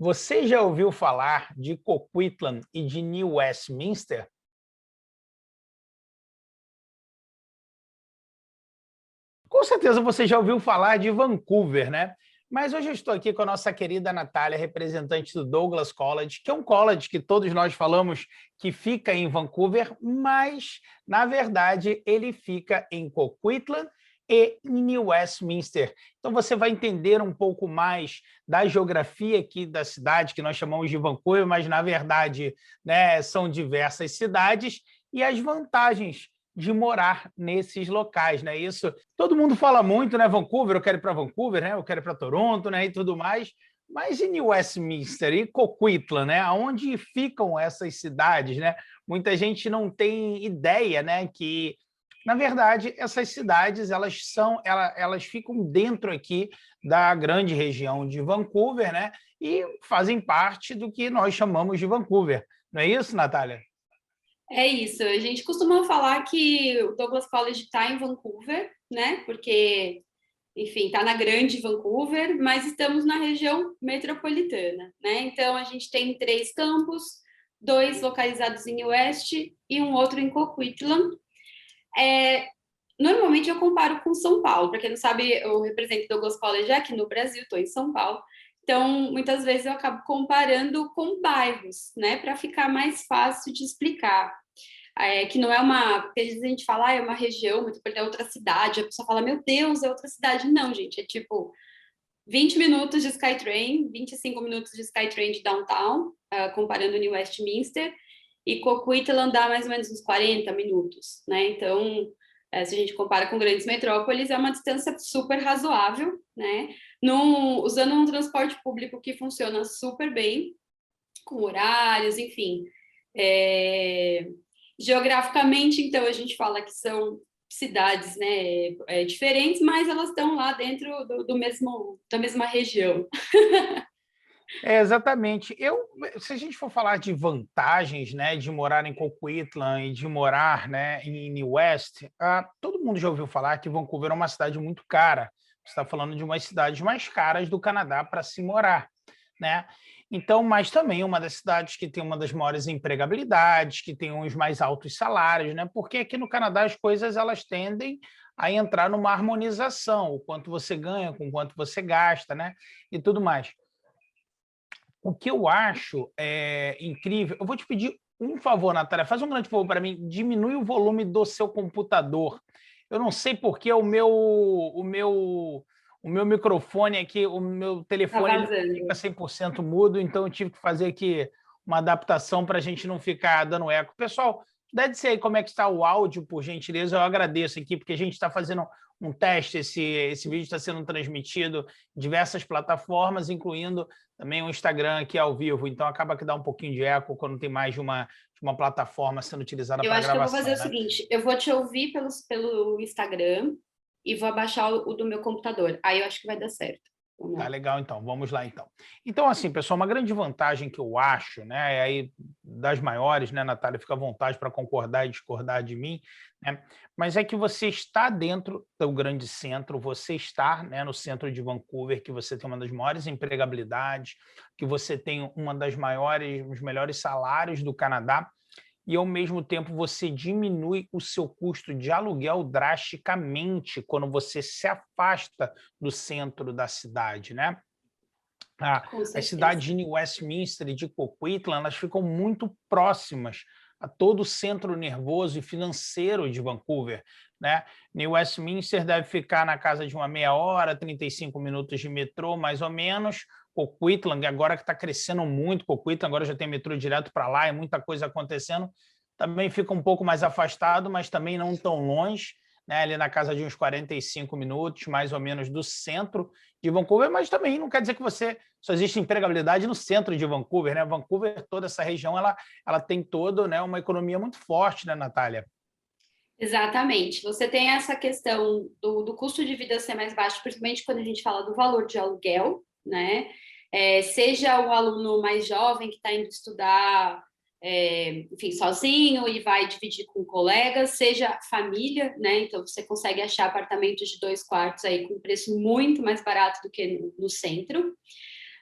Você já ouviu falar de Coquitlam e de New Westminster? Com certeza você já ouviu falar de Vancouver, né? Mas hoje eu estou aqui com a nossa querida Natália, representante do Douglas College, que é um college que todos nós falamos que fica em Vancouver, mas, na verdade, ele fica em Coquitlam e em New Westminster. Então você vai entender um pouco mais da geografia aqui da cidade, que nós chamamos de Vancouver, mas, na verdade, né, são diversas cidades, e as vantagens de morar nesses locais, né? Isso todo mundo fala muito, né? Vancouver, eu quero ir para Vancouver, né? Eu quero ir para Toronto, né? E tudo mais. Mas e New Westminster e Coquitlam, né? Aonde ficam essas cidades, né? Muita gente não tem ideia, né? Que na verdade essas cidades elas ficam dentro aqui da grande região de Vancouver, né? E fazem parte do que nós chamamos de Vancouver. Não é isso, Natália? É isso, a gente costuma falar que o Douglas College está em Vancouver, né? Porque, enfim, está na grande Vancouver, mas estamos na região metropolitana, né? Então a gente tem 3 campos, 2 localizados em West e um outro em Coquitlam. Normalmente eu comparo com São Paulo, para quem não sabe, eu represento o Douglas College aqui no Brasil, estou em São Paulo. Então, muitas vezes eu acabo comparando com bairros, né, para ficar mais fácil de explicar. Que não é uma. Porque às vezes a gente fala, é uma região, é outra cidade, a pessoa fala, meu Deus, é outra cidade. Não, gente, é tipo 20 minutos de Skytrain, 25 minutos de Skytrain de downtown, comparando New Westminster, e Coquitlam dá mais ou menos uns 40 minutos, né? Então, se a gente compara com grandes metrópoles, é uma distância super razoável, né? Usando um transporte público que funciona super bem, com horários, enfim. Geograficamente, então, a gente fala que são cidades, né, diferentes, mas elas estão lá dentro da mesma região. É, exatamente. Se a gente for falar de vantagens, né, de morar em Coquitlam e de morar, né, em New West, todo mundo já ouviu falar que Vancouver é uma cidade muito cara. Você está falando de umas cidades mais caras do Canadá para se morar, né? Então, mas também uma das cidades que tem uma das maiores empregabilidades, que tem uns mais altos salários, né? Porque aqui no Canadá as coisas elas tendem a entrar numa harmonização, o quanto você ganha com o quanto você gasta, né? E tudo mais. O que eu acho incrível, eu vou te pedir um favor, Natália, faz um grande favor para mim, diminui o volume do seu computador. Eu não sei porque o meu microfone aqui, o meu Tá telefone, ele não fica vazando. 100% mudo, então eu tive que fazer aqui uma adaptação para a gente não ficar dando eco. Pessoal, dá de ser aí como é que está o áudio, por gentileza, eu agradeço aqui, porque a gente está fazendo um teste, esse vídeo está sendo transmitido em diversas plataformas, incluindo também o Instagram aqui ao vivo, então acaba que dá um pouquinho de eco quando tem mais de uma plataforma sendo utilizada Eu para acho que eu vou fazer gravação, o né? seguinte: eu vou te ouvir pelo Instagram e vou abaixar o do meu computador. Aí eu acho que vai dar certo. Vamos Tá lá. legal, então. Vamos lá, então. Então, assim, pessoal, uma grande vantagem que eu acho, né, aí das maiores, né, Natália, fica à vontade para concordar e discordar de mim, né, mas é que você está dentro do grande centro, você está, né, no centro de Vancouver, que você tem uma das maiores empregabilidades, que você tem os melhores salários do Canadá, e ao mesmo tempo você diminui o seu custo de aluguel drasticamente quando você se afasta do centro da cidade, né? Com As certeza. cidades de New Westminster e de Coquitlam, elas ficam muito próximas a todo o centro nervoso e financeiro de Vancouver, né? New Westminster deve ficar na casa de uma meia hora, 35 minutos de metrô, mais ou menos. Coquitlam, agora que está crescendo muito, Coquitlam agora já tem metrô direto para lá, e muita coisa acontecendo, também fica um pouco mais afastado, mas também não tão longe, né? Ali na casa de uns 45 minutos, mais ou menos, do centro de Vancouver, mas também não quer dizer que só existe empregabilidade no centro de Vancouver, né? Vancouver, toda essa região, ela tem toda, né, uma economia muito forte, né, Natália? Exatamente. Você tem essa questão do custo de vida ser mais baixo, principalmente quando a gente fala do valor de aluguel, né? Seja o aluno mais jovem que está indo estudar, enfim, sozinho e vai dividir com colegas, seja família, né? Então você consegue achar apartamentos de 2 quartos aí com preço muito mais barato do que no centro.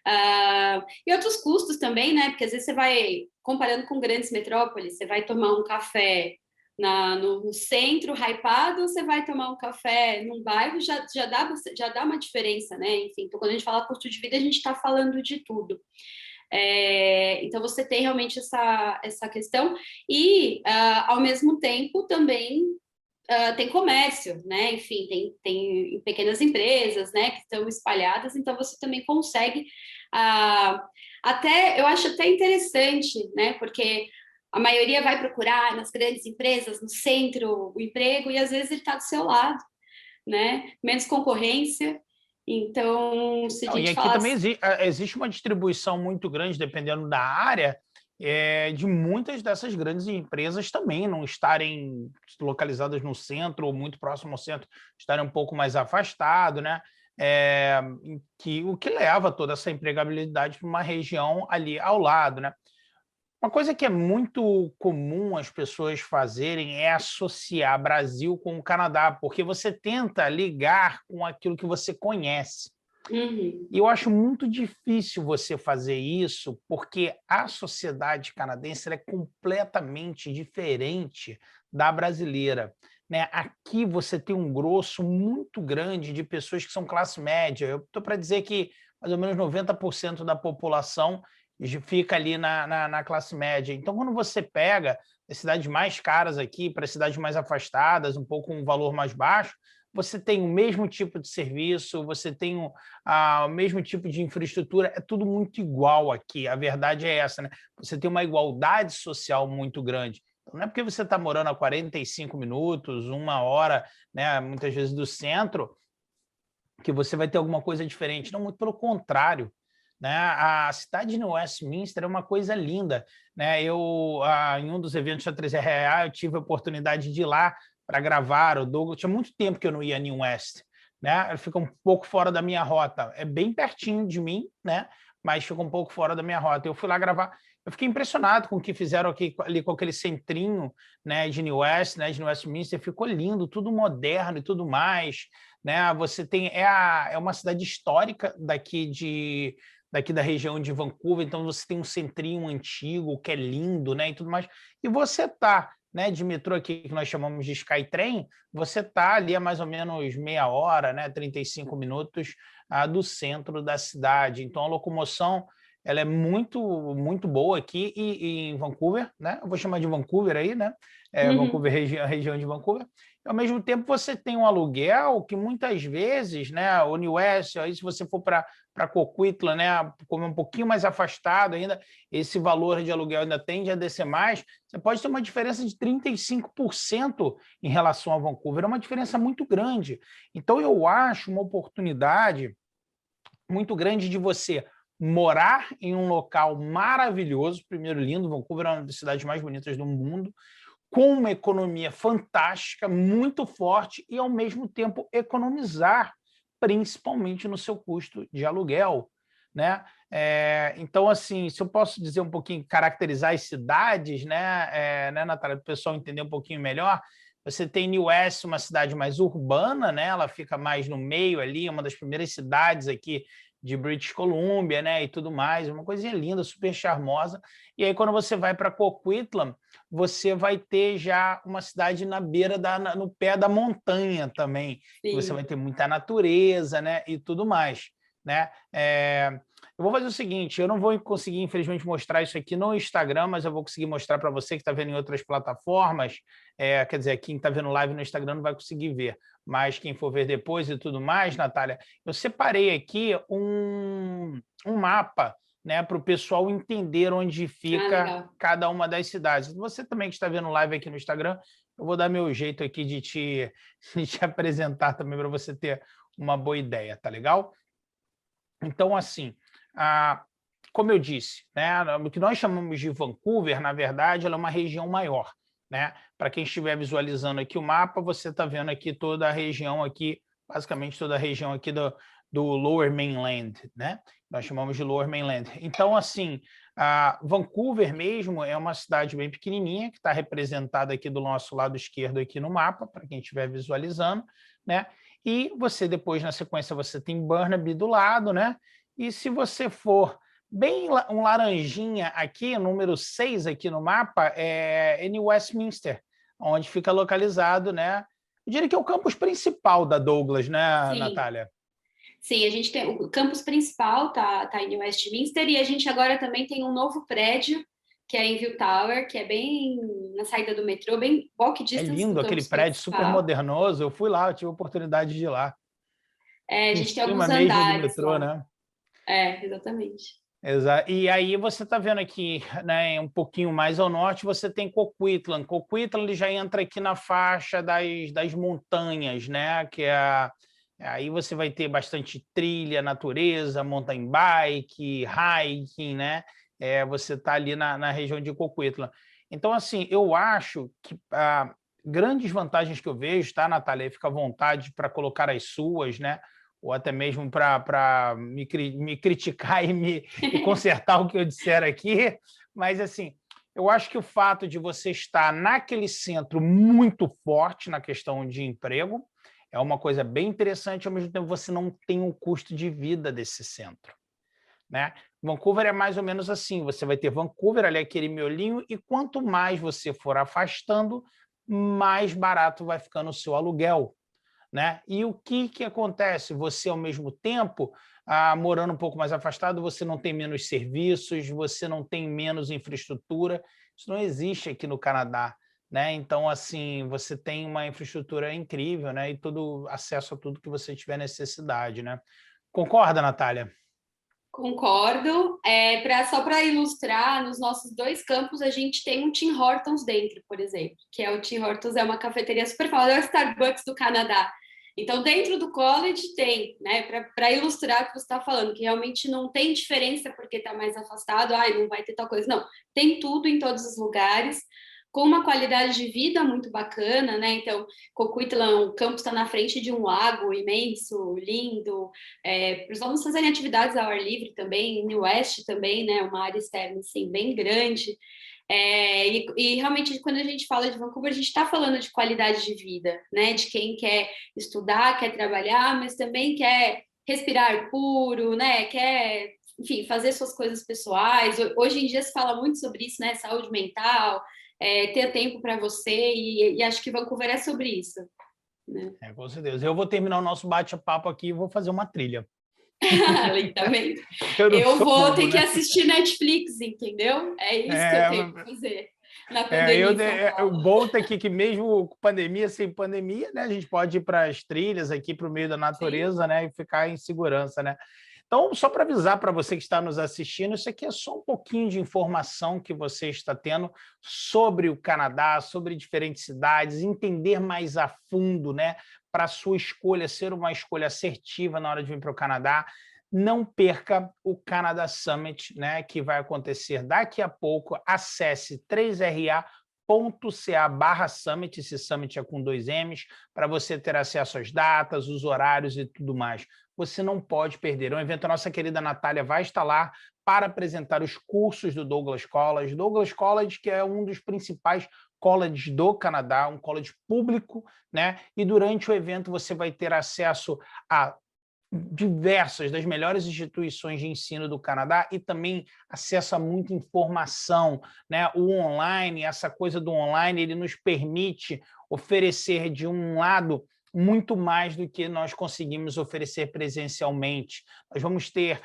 E outros custos também, né? Porque às vezes você vai, comparando com grandes metrópoles, você vai tomar um café no centro, hypado, você vai tomar um café num bairro, já dá uma diferença, né? Enfim, então quando a gente fala custo de vida, a gente está falando de tudo. Então você tem realmente essa questão e, ao mesmo tempo, também tem comércio, né? Enfim, tem pequenas empresas, né, que estão espalhadas, então você também consegue eu acho até interessante, né? Porque a maioria vai procurar nas grandes empresas, no centro, o emprego, e às vezes ele está do seu lado, né? Menos concorrência. Então, se a Não, e gente aqui também falasse... existe uma distribuição muito grande, dependendo da área, de muitas dessas grandes empresas também não estarem localizadas no centro ou muito próximo ao centro, estarem um pouco mais afastado, né? O que leva toda essa empregabilidade para uma região ali ao lado, né? Uma coisa que é muito comum as pessoas fazerem é associar Brasil com o Canadá, porque você tenta ligar com aquilo que você conhece. Uhum. E eu acho muito difícil você fazer isso, porque a sociedade canadense é completamente diferente da brasileira, né? Aqui você tem um grosso muito grande de pessoas que são classe média. Eu estou para dizer que mais ou menos 90% da população fica ali na classe média. Então, quando você pega as cidades mais caras aqui para as cidades mais afastadas, um pouco um valor mais baixo, você tem o mesmo tipo de serviço, você tem o mesmo tipo de infraestrutura, é tudo muito igual aqui, a verdade é essa, né? Você tem uma igualdade social muito grande. Então, não é porque você está morando a 45 minutos, 1 hora, né, muitas vezes do centro, que você vai ter alguma coisa diferente. Não, muito pelo contrário. Né? A cidade de Westminster é uma coisa linda. Né? Em um dos eventos da 3RA, eu tive a oportunidade de ir lá para gravar o Douglas. Tinha muito tempo que eu não ia a New West. Né? Ele fica um pouco fora da minha rota. É bem pertinho de mim, né? Mas fica um pouco fora da minha rota. Eu fui lá gravar. Eu fiquei impressionado com o que fizeram aqui, ali com aquele centrinho, né, de New West, né, de New Westminster. Ficou lindo, tudo moderno e tudo mais. Né? Você tem é uma cidade histórica daqui da região de Vancouver, então você tem um centrinho antigo que é lindo, né, e tudo mais. E você tá, né, de metrô aqui que nós chamamos de Skytrain, você tá ali a mais ou menos meia hora, né, 35 minutos do centro da cidade. Então a locomoção ela é muito boa aqui e em Vancouver, né? Eu vou chamar de Vancouver aí, né? Vancouver, região de Vancouver. Ao mesmo tempo, você tem um aluguel que muitas vezes, né, o New West, aí se você for para Coquitlam, né, como é um pouquinho mais afastado ainda, esse valor de aluguel ainda tende a descer mais, você pode ter uma diferença de 35% em relação a Vancouver, é uma diferença muito grande. Então, eu acho uma oportunidade muito grande de você morar em um local maravilhoso, primeiro lindo, Vancouver é uma das cidades mais bonitas do mundo, com uma economia fantástica, muito forte e, ao mesmo tempo, economizar, principalmente no seu custo de aluguel. Né? Então, assim, se eu posso dizer um pouquinho, caracterizar as cidades, né, Natália, para o pessoal entender um pouquinho melhor, você tem New West, uma cidade mais urbana, né? Ela fica mais no meio ali, é uma das primeiras cidades aqui de British Columbia, né, e tudo mais, uma coisinha linda, super charmosa. E aí, quando você vai para Coquitlam, você vai ter já uma cidade na beira no pé da montanha também. Você vai ter muita natureza, né, e tudo mais. Né? Eu vou fazer o seguinte, eu não vou conseguir, infelizmente, mostrar isso aqui no Instagram, mas eu vou conseguir mostrar para você que está vendo em outras plataformas, quer dizer, quem está vendo live no Instagram não vai conseguir ver, mas quem for ver depois e tudo mais, Natália, eu separei aqui um mapa, né, para o pessoal entender onde fica cada uma das cidades. Você também que está vendo live aqui no Instagram, eu vou dar meu jeito aqui de te apresentar também para você ter uma boa ideia, tá legal? Então, assim, como eu disse, né, o que nós chamamos de Vancouver, na verdade, ela é uma região maior. Né? Para quem estiver visualizando aqui o mapa, você está vendo aqui toda a região aqui, basicamente toda a região aqui do Lower Mainland, né? Nós chamamos de Lower Mainland. Então, assim, Vancouver mesmo é uma cidade bem pequenininha, que está representada aqui do nosso lado esquerdo aqui no mapa, para quem estiver visualizando, né? E você depois, na sequência, você tem Burnaby do lado, né? E se você for bem um laranjinha aqui, número 6 aqui no mapa, é em Westminster, onde fica localizado, né? Eu diria que é o campus principal da Douglas, né, Sim. Natália? Sim, a gente tem o campus principal tá em Westminster e a gente agora também tem um novo prédio que é em View Tower, que é bem na saída do metrô, bem walk É distance do lindo aquele campus prédio, super principal. modernoso. Eu fui lá, eu tive a oportunidade de ir lá. É, a Em gente tem cima alguns mesmo do andares metrô, lá. né? É, exatamente. Exato. E aí você está vendo aqui, né, um pouquinho mais ao norte, você tem Coquitlam. Coquitlam ele já entra aqui na faixa das montanhas, né? Aí você vai ter bastante trilha, natureza, mountain bike, hiking, né? Você está ali na região de Coquitlam. Então, assim, eu acho que grandes vantagens que eu vejo, tá, Natália? Fica à vontade para colocar as suas, né? Ou até mesmo para me criticar e consertar o que eu disser aqui, mas assim, eu acho que o fato de você estar naquele centro muito forte na questão de emprego é uma coisa bem interessante, ao mesmo tempo você não tem o custo de vida desse centro, né? Vancouver é mais ou menos assim, você vai ter Vancouver ali, aquele miolinho, e quanto mais você for afastando, mais barato vai ficando o seu aluguel, né? E o que acontece? Você, ao mesmo tempo, morando um pouco mais afastado, você não tem menos serviços, você não tem menos infraestrutura. Isso não existe aqui no Canadá, né? Então, assim, você tem uma infraestrutura incrível, né? E todo acesso a tudo que você tiver necessidade, né? Concorda, Natália? Concordo. Só para ilustrar, nos nossos dois campos a gente tem um Tim Hortons dentro, por exemplo, que é o Tim Hortons, é uma cafeteria super famosa, é o Starbucks do Canadá. Então, dentro do college tem, né, para ilustrar o que você está falando, que realmente não tem diferença porque está mais afastado, não vai ter tal coisa. Não, tem tudo em todos os lugares, com uma qualidade de vida muito bacana, né? Então, Coquitlam, o campus está na frente de um lago imenso, lindo, para os alunos fazerem atividades ao ar livre também, em West também, né? Uma área externa, assim, bem grande. E realmente, quando a gente fala de Vancouver, a gente está falando de qualidade de vida, né? De quem quer estudar, quer trabalhar, mas também quer respirar puro, né? Quer, enfim, fazer suas coisas pessoais. Hoje em dia se fala muito sobre isso, né? Saúde mental, ter tempo para você, e acho que Vancouver é sobre isso, né? Com certeza. Eu vou terminar o nosso bate-papo aqui e vou fazer uma trilha. Lentamente. Eu não Eu sou vou bobo, ter que né? assistir Netflix, entendeu? É isso que eu É, tenho que fazer na É, pandemia em São o Paulo. bom tá aqui que mesmo com pandemia, sem pandemia, né, a gente pode ir para as trilhas aqui para o meio da Sim. natureza, né, e ficar em segurança, né? Então, só para avisar para você que está nos assistindo, isso aqui é só um pouquinho de informação que você está tendo sobre o Canadá, sobre diferentes cidades, entender mais a fundo, né, para a sua escolha ser uma escolha assertiva na hora de vir para o Canadá. Não perca o Canada Summit, né, que vai acontecer daqui a pouco. Acesse 3ra.ca/summit, esse summit é com 2 M's, para você ter acesso às datas, os horários e tudo mais. Você não pode perder. É um evento, a nossa querida Natália vai estar lá para apresentar os cursos do Douglas College. Douglas College, que é um dos principais colleges do Canadá, um college público, né? E durante o evento você vai ter acesso a diversas das melhores instituições de ensino do Canadá e também acesso a muita informação, né? O online, essa coisa do online, ele nos permite oferecer de um lado muito mais do que nós conseguimos oferecer presencialmente. Nós vamos ter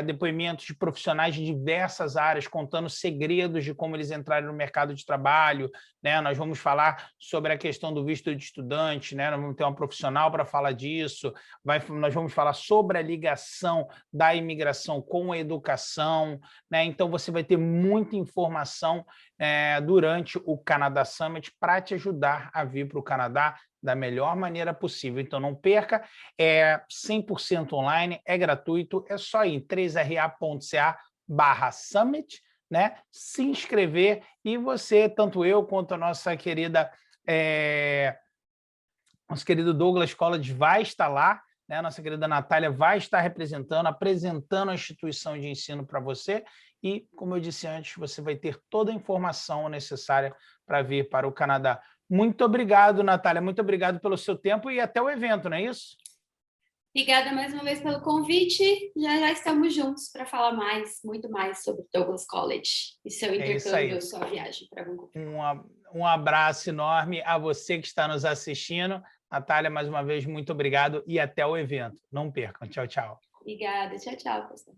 depoimentos de profissionais de diversas áreas contando segredos de como eles entraram no mercado de trabalho, né? Nós vamos falar sobre a questão do visto de estudante, né? Nós vamos ter uma profissional para falar disso, nós vamos falar sobre a ligação da imigração com a educação, né? Então você vai ter muita informação durante o Canada Summit para te ajudar a vir para o Canadá da melhor maneira possível. Então não perca, é 100% online, é gratuito, é só ir em 3ra.ca/summit, né? Se inscrever e você, tanto eu quanto a nosso querido Douglas College vai estar lá, né? A nossa querida Natália vai estar representando, apresentando a instituição de ensino para você e, como eu disse antes, você vai ter toda a informação necessária para vir para o Canadá. Muito obrigado, Natália, muito obrigado pelo seu tempo e até o evento, não é isso? Obrigada mais uma vez pelo convite. Já estamos juntos para falar muito mais sobre Douglas College e seu intercâmbio, sua viagem para Vancouver. Um abraço enorme a você que está nos assistindo. Natália, mais uma vez, muito obrigado e até o evento. Não percam. Tchau, tchau. Obrigada. Tchau, tchau, pessoal.